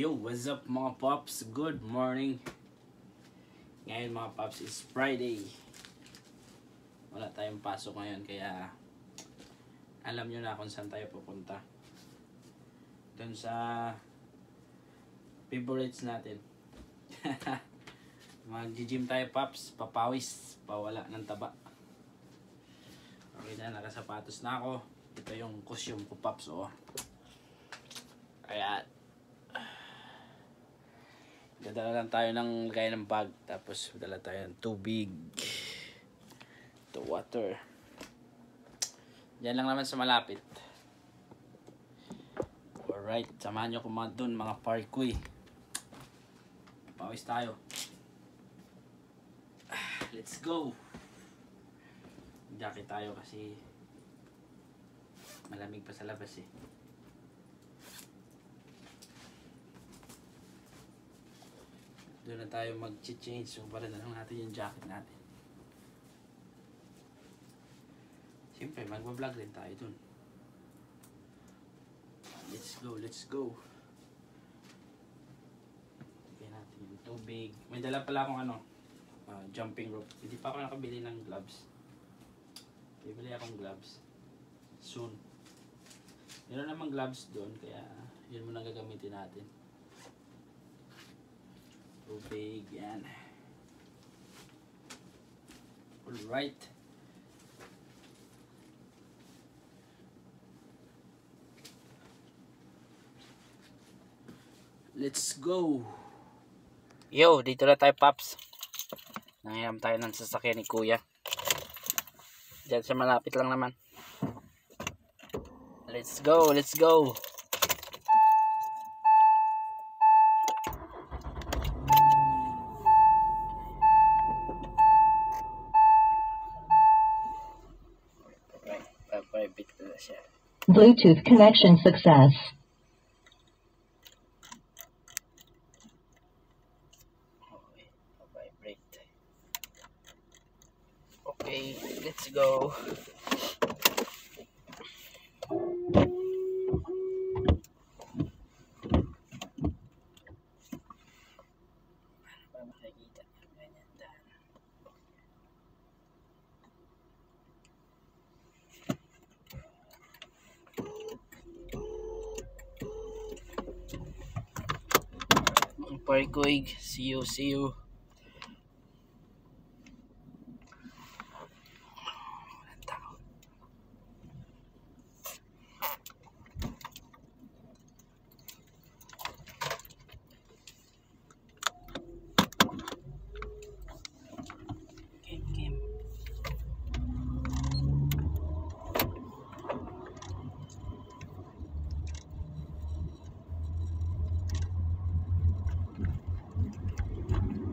Yo, what's up mga Pops? Good morning. Ngayon mga Pops is Friday. Wala tayong pasok ngayon kaya alam nyo na kung saan tayo pupunta. Dun sa favorites natin. Mag-gym tayo Pops, papawis, pawala ng taba. Okay na, nakasapatos na ako. Ito yung costume ko Pops, oh. Kaya dadala lang tayo ng lagay ng bag, tapos dala tayo ng tubig, to water. Diyan lang naman sa malapit. Alright, samahan nyo kumain dun mga parkoy. Pawis tayo. Let's go. Jacket tayo kasi malamig pa sa labas eh. Doon na tayo mag-change, so para na lang natin yung jacket natin. Siyempre, magbablog rin tayo dun. Let's go, let's go. Lagyan natin yung tubig. May dala pala akong jumping rope. Hindi pa ako nakabili ng gloves. Bibili akong gloves soon. Meron namang gloves doon, kaya yun muna gagamitin natin. Tubig, yan. Alright. Let's go. Yo, dito na tayo Pops. Nangyayam tayo ng sasakyan ni Kuya. Diyan sa malapit lang naman. Let's go, let's go. Bluetooth connection success. Okay, let's go. Parkoy, see you, see you.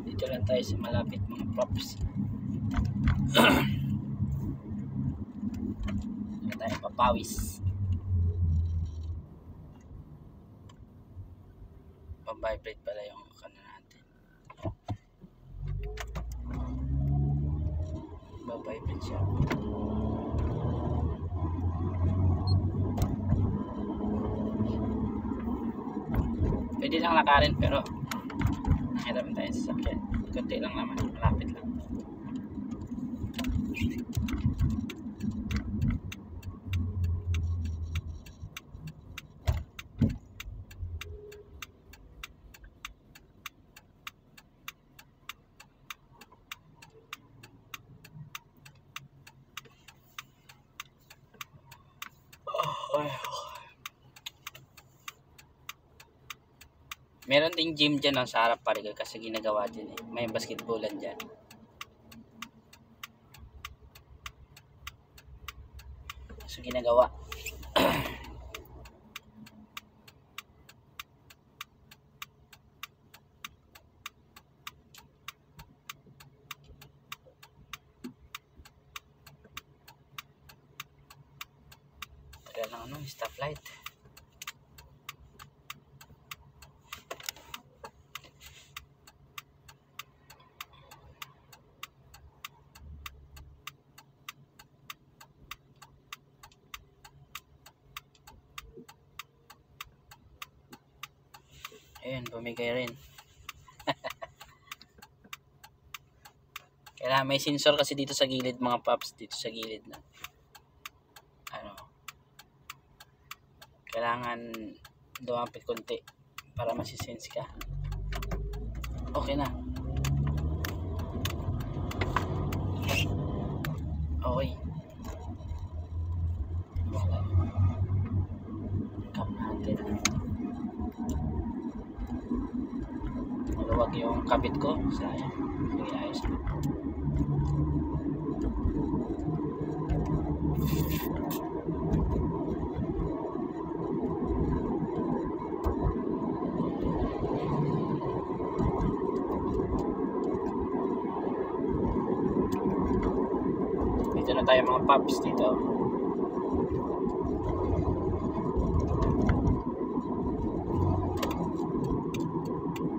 Dito lang tayo sa malapit mga Pops. Dito tayo papawis. Pang-vibrate pala yung kanan natin. Pang-vibrate siya. Pwede lang lakarin pero nahirapan tayo sa sakyan. Kunti lang naman, malapit lang. Meron ding gym dyan sa harap Parigal kasi ginagawa dyan eh. May basketballan dyan. So ginagawa. Tagal lang stoplight. Ayun, bumigay rin. Kailangan may sensor kasi dito sa gilid mga paps, dito sa gilid na. Ano, kailangan lumapit konti para masisense ka. Okay na. Okay. Wala. Cam natin. Maluwag yung kabit ko. Sayang. Sige, ayos na. Dito na tayo mga paps dito.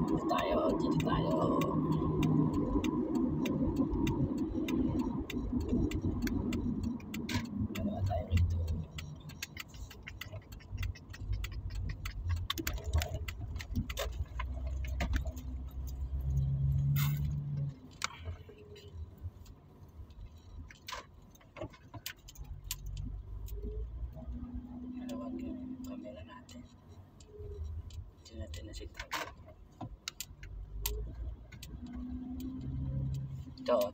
Dito tayo. Dalawa tayo rito. Dalawag yung camera natin. Dito natin na sit up.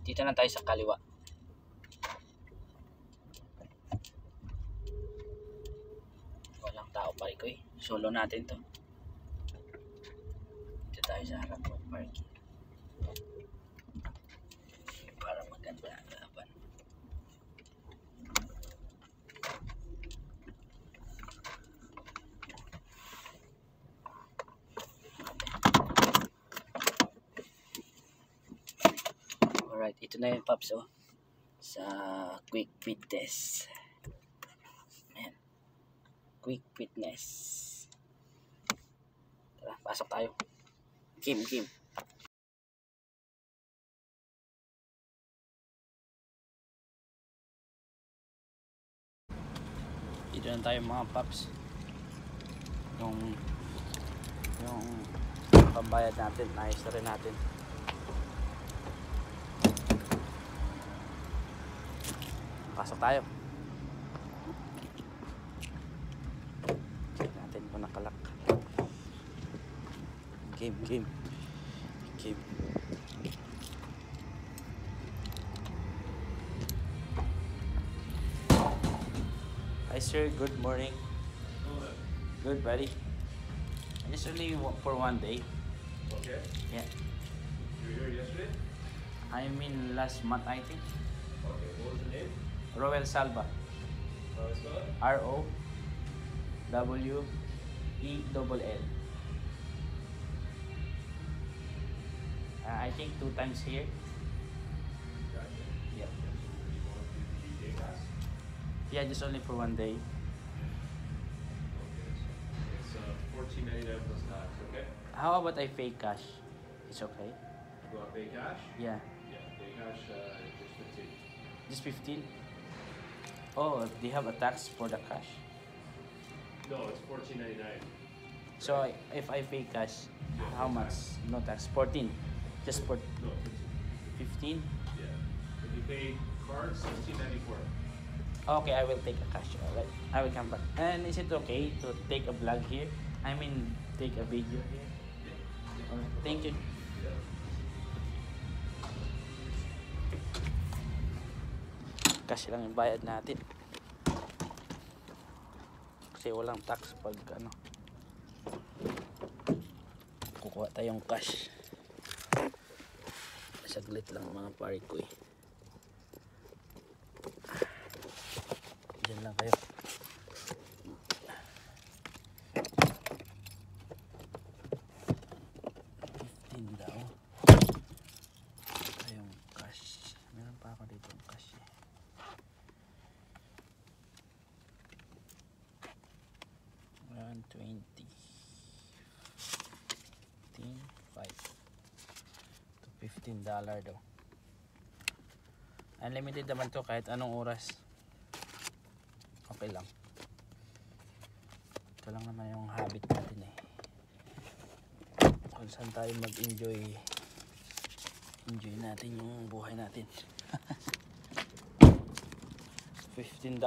Dito na tayo sa kaliwa. Walang tao pa rin ko eh. Solo natin to. Dito tayo sa harap ng parking. Para maganda ang laban. Alright, ito na yung paps oh. Sa quick fitness. Ayan. Quick fitness. Tara, pasok tayo. Kim. Dito na tayo mga paps. Yung pambayad natin, naayos na rin natin. Pasok tayo. Check natin kung nakalak. Game. Hi sir, good morning. Good buddy. I just only for one day. Okay. Yeah. You were here yesterday? I mean last month I think. Okay. What was the name? Roel Salva. How is it? ROWELL. I think 2 times here. Gotcha. Yep. You want to do the day pass? Yeah, just only for one day. Okay. So it's $14.99 plus tax. Okay. How about I pay cash? It's okay. You want to pay cash? Yeah, Yeah. Pay cash. Just 15. just 15. Oh, they have a tax for the cash. No, it's $14.99. So if I pay cash, how much? No tax. 14. Just for No, 15. 15. Yeah. If you pay card, $16.94. Okay, I will take a cash. Alright, I will come back. And is it okay to take a vlog here? I mean, take a video here. Alright, thank you. Yeah. Cash lang yung bayad natin. Kasi walang tax pag ano. Kukuha tayong cash. Saglit lang mga pare ko eh. Diyan lang kayo. daw. Tayong cash. Meron pa ako dito yung cash eh. $120. 15 $5 daw. Unlimited naman to kahit anong oras. Okay lang. Ito lang naman yung habit natin eh. saan tayo mag-enjoy. Enjoy natin yung buhay natin. $15.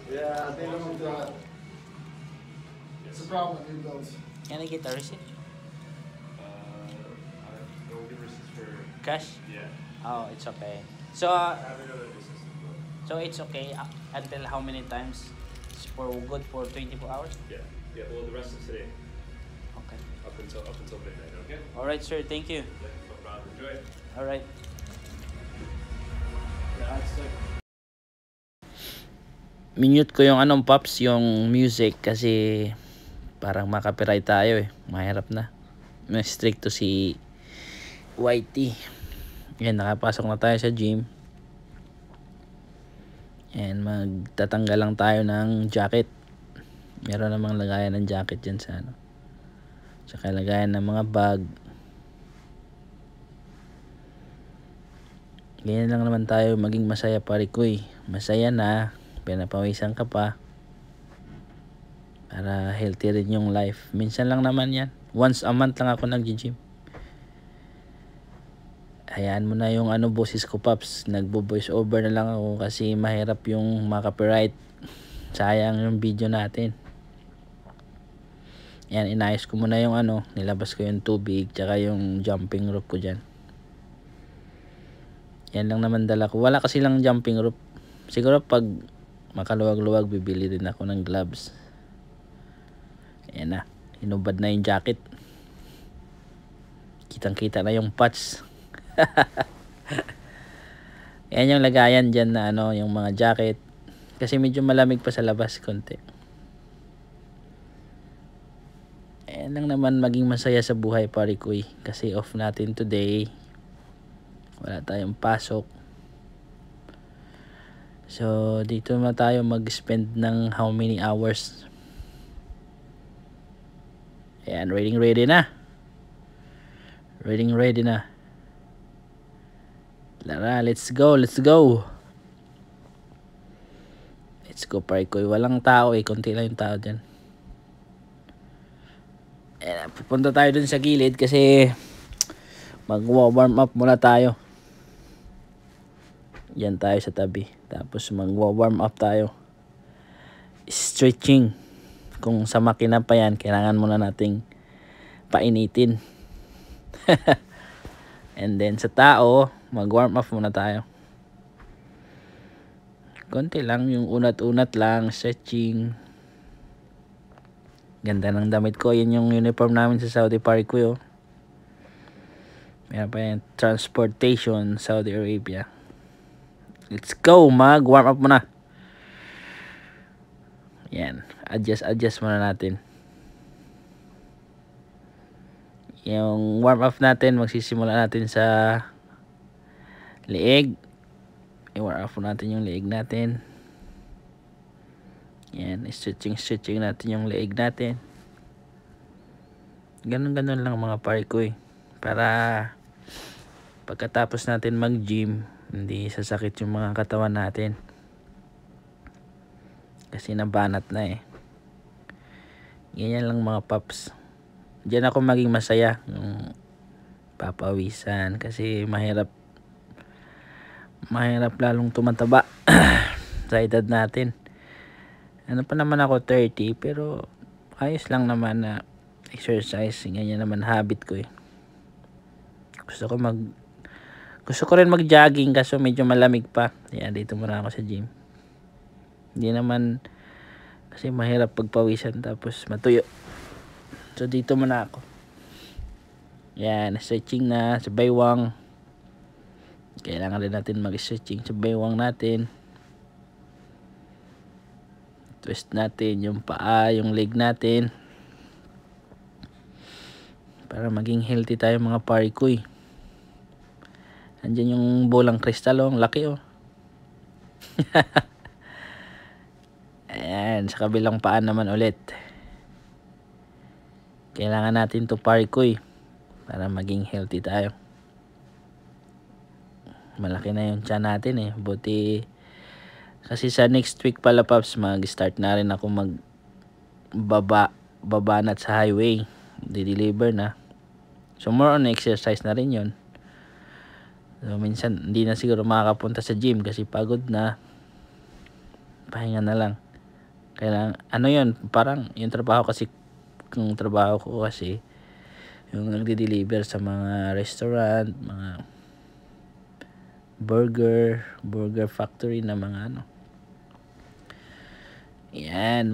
Yeah, they don't do it. It's a problem with new builds. Can I get a receipt? No differences for. Cash? Yeah. Oh, it's okay. So, I have another business as well. so it's okay until how many times? It's for good for 24 hours? Yeah. Yeah. Well, the rest of today, Okay. up until midnight. Okay. All right, sir. Thank you. Yeah, no problem. Enjoy it. All right. Yeah, it's like. Minute ko yung anong pops, yung music kasi parang makapiright tayo eh. Mahirap na. May strict to si YT. Yan, nakapasok na tayo sa gym. And magtatanggal lang tayo ng jacket. Meron namang lagayan ng jacket dyan sa ano. Tsaka lagayan ng mga bag. Ganyan lang naman tayo maging masaya pare ko eh. Masaya na. Pinapawisan ka pa. Para healthy rin yung life. Minsan lang naman yan. Once a month lang ako nag-gym. Hayaan mo na yung ano boses ko paps. Nagbo-voice over na lang ako kasi mahirap yung makapiright. Sayang yung video natin. Yan, inayos ko muna yung ano. Nilabas ko yung tubig. Tsaka yung jumping rope ko dyan. Yan lang naman dala ko. Wala kasi lang jumping rope. Siguro pag makaluwag-luwag bibili din ako ng gloves. Ayan na. Hinubad na yung jacket. Kitang-kita na yung patch. Ayan yung lagayan dyan na ano, yung mga jacket. Kasi medyo malamig pa sa labas konti. Ayan lang naman maging masaya sa buhay pare ko eh. Kasi off natin today. Wala tayong pasok. So dito na tayo mag-spend ng how many hours. Ayan, ready na. Ready na. Lara, let's go. Let's go pare ko. Walang tao eh, konti lang yung tao dyan. Ayan, pupunta tayo dun sa gilid kasi mag-warm up muna tayo. Yan tayo sa tabi. Tapos mag-warm up tayo. Stretching. Kung sa makina pa yan, kailangan muna nating painitin. And then sa tao, mag-warm up muna tayo. Konti lang, yung unat-unat lang, stretching. Ganda ng damit ko. Yan yung uniform namin sa Saudi pare ko. Meron pa yan, transportation, Saudi Arabia. Let's go, mag-warm up muna. Yan, adjust muna natin. Yung warm up natin, magsisimula natin sa leeg. I-warm up natin yung leeg natin. Yan, stretching natin yung leeg natin. Ganun lang mga pare ko eh. Para pagkatapos natin mag-gym, hindi sasakit yung mga katawan natin. Kasi nabanat na eh. Ganyan lang mga paps. Diyan ako maging masaya. Yung papawisan. Kasi mahirap lalong tumataba sa edad natin. Ano pa naman ako 30. Pero ayos lang naman na exercise. Ganyan naman habit ko eh. Gusto ko rin mag-jogging kaso medyo malamig pa. Yan, dito muna ako sa gym. Hindi naman kasi mahirap pagpawisan tapos matuyo. So dito muna ako. Yan, stretching na sa baywang. Kailangan rin natin mag-stretching sa baywang natin. Twist natin yung paa, yung leg natin. Para maging healthy tayo mga pare ko eh. Andyan yung bolang kristal oh, laki oh. Ayan, sa kabilang paan naman ulit. Kailangan natin to pare ko eh. Para maging healthy tayo. Malaki na yung tiyan natin eh. Buti kasi sa next week pala Paps, mag-start na rin ako babanat sa highway. Di-deliver na. So more on exercise na rin yun. So minsan hindi na siguro makakapunta sa gym kasi pagod na. Pahinga na lang. Kailangan, ano yun, parang yung trabaho ko kasi yung nagde-deliver sa mga restaurant, mga burger factory na mga ano. Yan,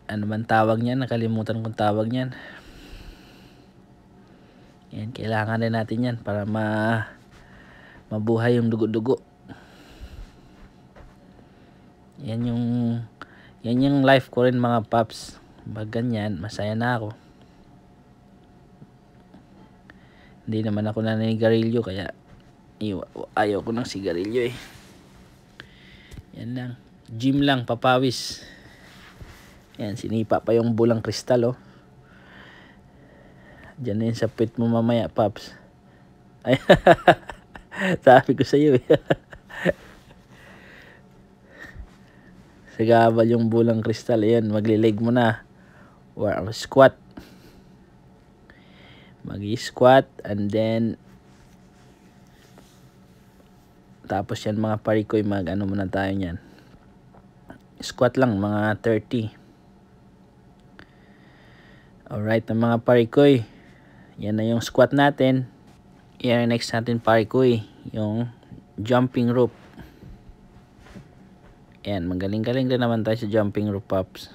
ano man tawag niyan, nakalimutan kong tawag niyan. Yan, kailangan din natin yan para mabuhay yung dugo-dugo. Yan yung life ko rin mga Paps. Pag ganyan, masaya na ako. Hindi naman ako naninigarilyo kaya ayaw ko ng sigarilyo eh. Yan lang. Gym lang, papawis. Yan, sinipa pa yung bulang kristal oh. Diyan na yun sa pit mo mamaya Paps. Ay, sabi ko sa iyo eh. Sagabal yung bulang kristal. Ayan, maglileg mo na. Or squat. Mag-squat and then tapos yan mga parikoy, mag-ano muna tayo niyan. Squat lang mga 30. Alright, ang mga parikoy. Yan na yung squat natin. Yan next natin parikoy, yung jumping rope. Yan, magaling-galing din naman tayo sa jumping rope Paps.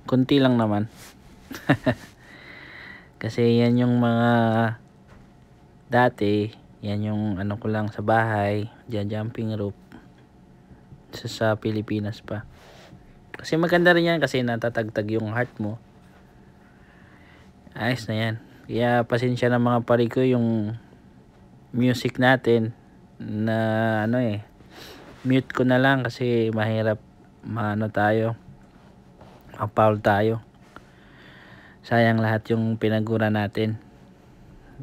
Kunti lang naman. Kasi yan yung mga dati, yan yung ano ko lang sa bahay, dyan jumping rope. Sa Pilipinas pa. Kasi maganda rin yan kasi natatagtag yung heart mo. Ayos na yan. Kaya pasensya na mga pari ko yung music natin na ano eh, mute ko na lang kasi mahirap tayo, ma-foul tayo. Sayang lahat yung pinagura natin.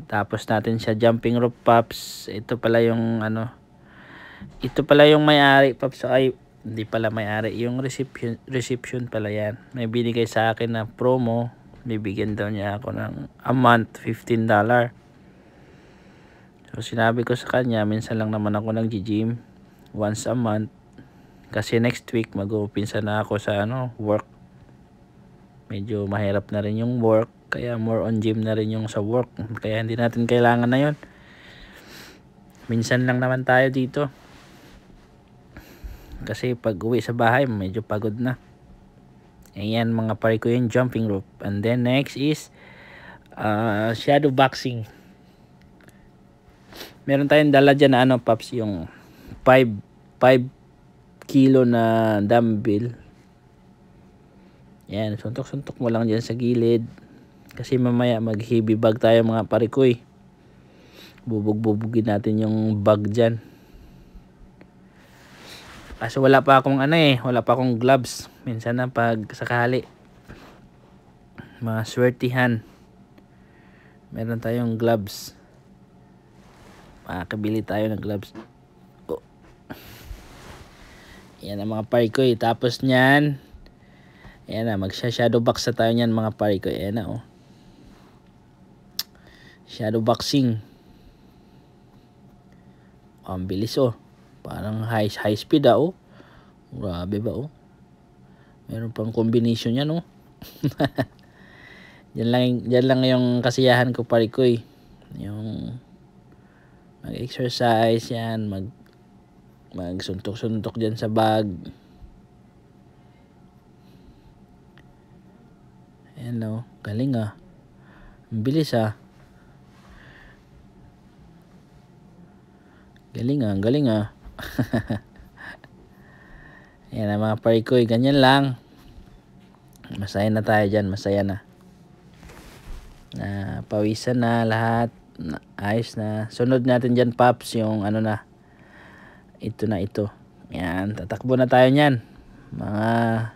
Tapos natin siya jumping rope Paps. Ito pala yung ano, ito pala yung may-ari Paps. Ay, hindi pala may-ari, yung reception pala yan. May binigay sa akin na promo. Bibigyan daw niya ako ng a month, $15. So sinabi ko sa kanya, minsan lang naman ako nag-gym, once a month. Kasi next week mag-uumpisa na ako sa work. Medyo mahirap na rin yung work, kaya more on gym na rin yung sa work. Kaya hindi natin kailangan na yon. Minsan lang naman tayo dito. Kasi pag uwi sa bahay, medyo pagod na. Ayan mga pare ko yung jumping rope. And then next is shadow boxing. Meron tayong dala dyan na Paps, yung 5 kilo na dumbbell. Yan, suntok-suntok mo lang dyan sa gilid. Kasi mamaya mag-heavy bag tayo mga pare ko eh. Bubog-bubugin natin yung bag dyan. Kasi wala pa akong wala pa akong gloves. Minsan na pag sakali maswertihan, meron tayong gloves. Makakabili tayo ng gloves. Oh. Yan ang mga pare ko eh. Tapos nyan, yan na, magsha-shadow box na tayo nyan mga pare ko. Yan na oh. Shadow boxing. Ang bilis oh. Parang high speed oh. Grabe ba oh. Meron pang combination yan oh. Diyan lang yung kasiyahan ko pare ko eh. Yung mag-exercise yan, magsuntok-suntok dyan sa bag. Ayan oh, galing ah. Ang bilis ah. Galing ah. Yan ang mga pare ko, ganyan lang. Masaya na tayo dyan, masaya na. Pawisan na lahat, ayos na. Sunod natin dyan Paps, yung ito. Yan, tatakbo na tayo nyan. Mga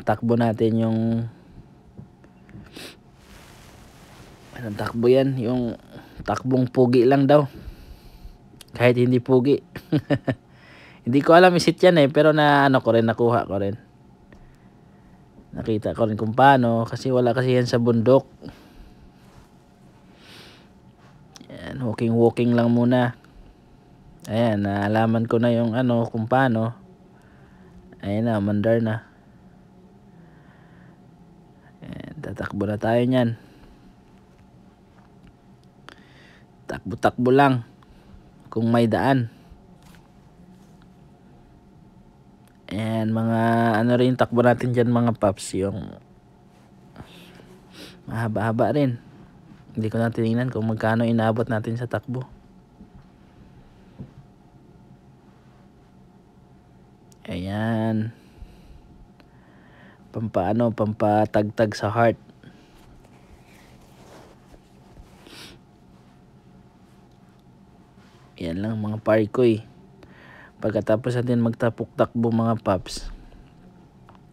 takbo natin yung takbo yan, yung takbong pugi lang daw. Kahit hindi pugi. Hindi ko alam isit yan pero nakuha ko rin. Nakita ko rin kung paano kasi wala kasi yan sa bundok. Yan, walking lang muna. Ayan, naalaman ko na yung kung paano. Ayan na, mandar na. Ayan, tatakbo na tayo nyan. Takbo-takbo lang kung may daan. Ayan, mga rin takbo natin dyan mga paps, yung mahaba-haba rin. Hindi ko na tinignan kung magkano inaabot natin sa takbo. Ayan, pampatagtag sa heart. Yan lang mga parikoy. Pagkatapos natin magtapok-takbo mga paps,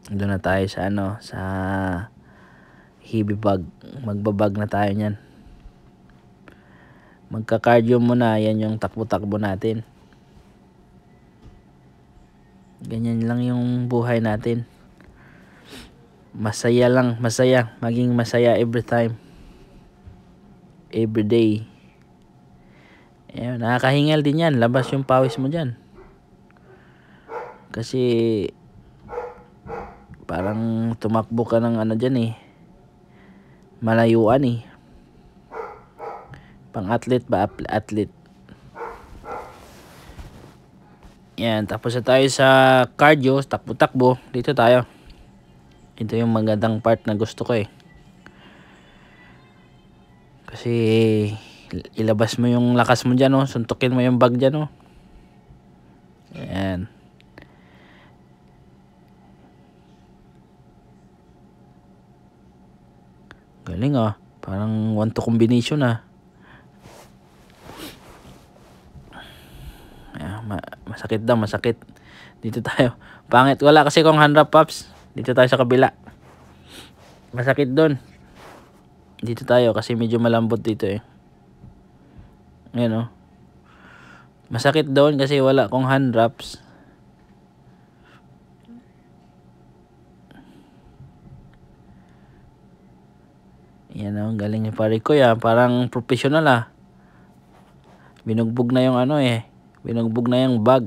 doon na tayo sa sa hibibag. Magbabag na tayo niyan. Magka-cardio muna, yan yung takbo-takbo natin. Ganyan lang yung buhay natin. Masaya lang, masaya. Maging masaya every time. Every day. Ayan, nakakahingal din yan. Labas yung pawis mo dyan. Kasi parang tumakbo ka ng dyan malayuan pang athlete ba? Athlete. Yan, tapos na tayo sa cardio, takbo-takbo. Dito tayo. Ito yung magandang part na gusto ko kasi ilabas mo yung lakas mo dyan suntukin mo yung bag dyan Ayan. Galing parang 1-2 combination masakit daw, masakit. Dito tayo. Pangit, wala kasi kung hand wrap pops. Dito tayo sa kabila. Masakit doon. Dito tayo kasi medyo malambot dito Ayan masakit doon kasi wala kong hand wraps. Yan galing ni pare ko parang professional binugbog na yung binugbog na yung bag.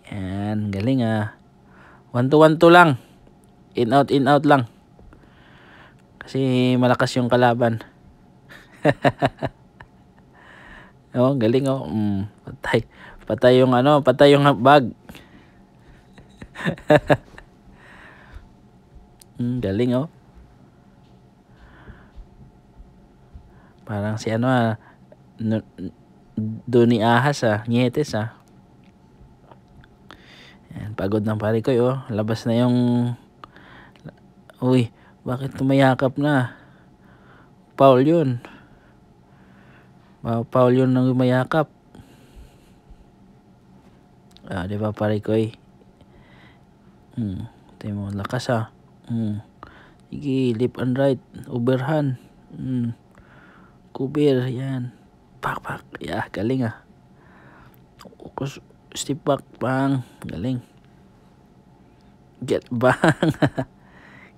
Yan, galing 1-2 lang. In out lang. Kasi malakas yung kalaban. Galing Patay yung patay yung bag. Galing Parang si Doni Ahas Nietes Yan, pagod ng pare ko labas na yung uy, bakit tumayakap na? Foul yun. Foul yun nang umayakap. Diba pare ko tayo mo lakas sige, left and right, overhand, cover, yan, pak, galing step back, bang, galing, get bang.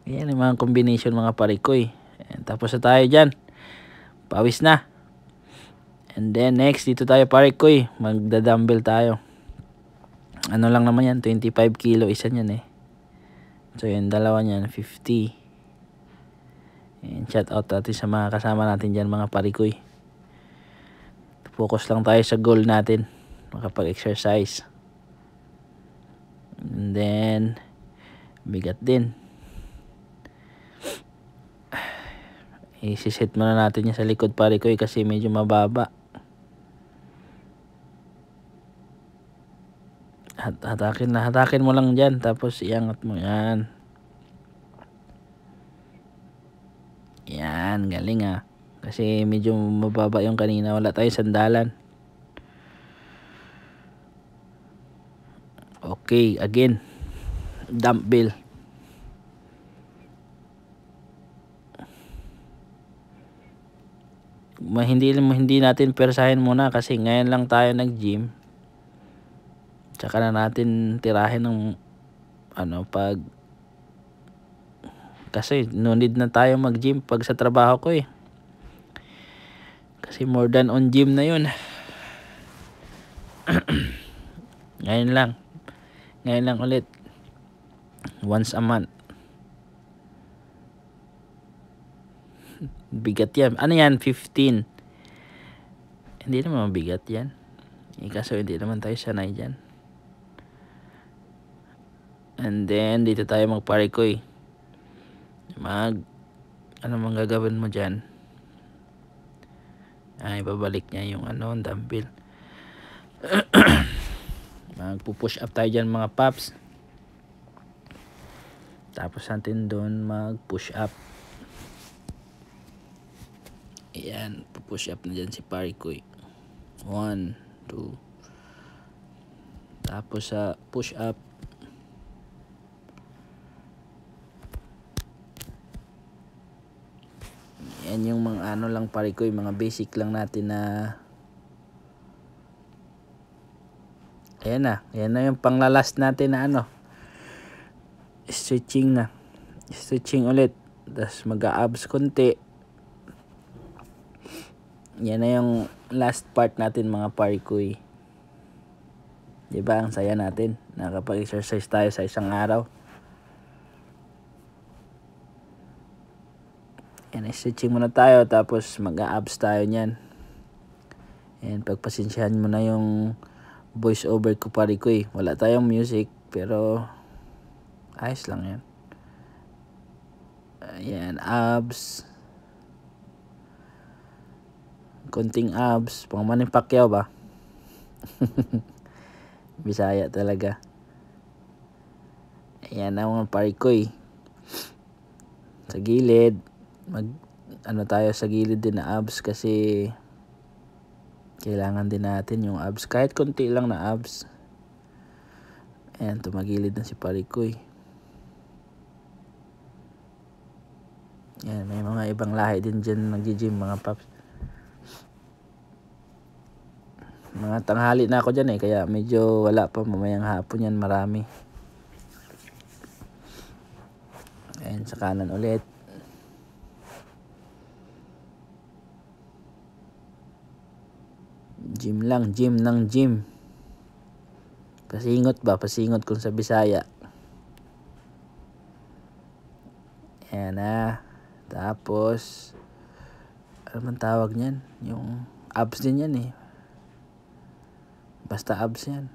Yan yung mga combination mga parikoy. Tapos na tayo dyan, pawis na. And then next dito tayo parikoy, magda-dumbbell tayo. Lang naman yan, 25 kilo isa niyan so yung dalawa niyan 50. And shout out natin sa mga kasama natin dyan mga parikoy. Focus lang tayo sa goal natin, makapag-exercise. And then bigat din, isiset muna natin yan sa likod parikoy kasi medyo mababa. Hatakin mo lang dyan tapos iangat mo yan. Yan, galing kasi medyo mababa yung kanina, wala tayong sandalan. Okay, again, dumbbell. hindi natin persahin muna kasi ngayon lang tayo nag-gym. Tsaka na natin tirahin ng pag kasi no need na tayo mag-gym pag sa trabaho ko eh. Kasi more than on gym na yun. Ngayon lang ulit once a month. Bigat yan. Ano yan? 15. Hindi naman mabigat yan. Kaso hindi naman tayo sanay dyan. And then dito tayo magparikoy. Ano mang gagawin mo dyan? Ay, babalik niya yung dumbbell. Magpo-push up tayo dyan mga paps. Tapos natin doon mag-push up. Ayan, push up na dyan si Parikoy. 1, 2. Tapos sa push up, yan yung mga lang Parikoy, mga basic lang natin na ayan na yung panglalast natin na stretching ulit. Tapos mag-abs konti. Yan na yung last part natin mga Parikoy. Diba ang saya natin, nakapag-exercise tayo sa isang araw. Yan, stretching muna tayo tapos mag-abs tayo nyan. And pagpasensyahan mo na yung voice over ko Parikoy. Wala tayong music pero ayos lang yan. Ayan, abs. Konting abs, pang Manny Pacquiao ba? Bisaya talaga. Ayan na mga Parikoy. Sa gilid, tayo sa gilid din na abs kasi kailangan din natin yung abs. Kahit konti lang na abs. Ayan, tumagilid na si Parikoy. Ayan, may mga ibang lahi din dyan nag-gym mga paps. Mga tanghali na ako dyan kaya medyo wala pa, mamayang hapon yan marami. Ayan, sa kanan ulit. Gym lang, gym ng gym. Pasingot kung sa Bisaya. Ayan na. Tapos ano man tawag niyan? Yung abs din yan basta abs yan.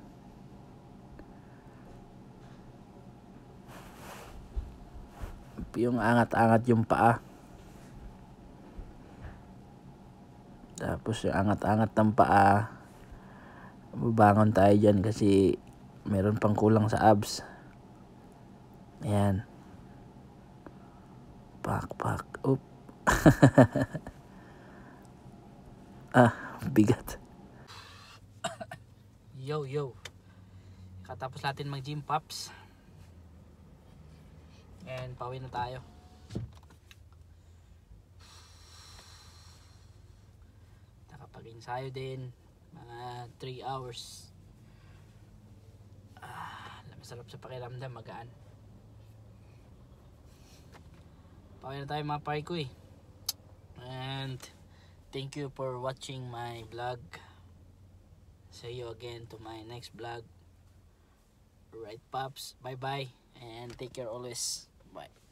Yung angat-angat yung paa. Tapos yung angat-angat ng paa. Babangon tayo dyan kasi meron pang kulang sa abs. Ayan. Pak. Up. Bigat. Yo. Katapos natin mag-gym pops. And pauwi na tayo. Nakapag-ensayo din. Mga 3 hours. Masarap sa pakiramdam, magaan. Pauwi na tayo mga Parikoy. And thank you for watching my vlog. See you again to my next vlog. Right, pops. Bye bye and take care always. Bye.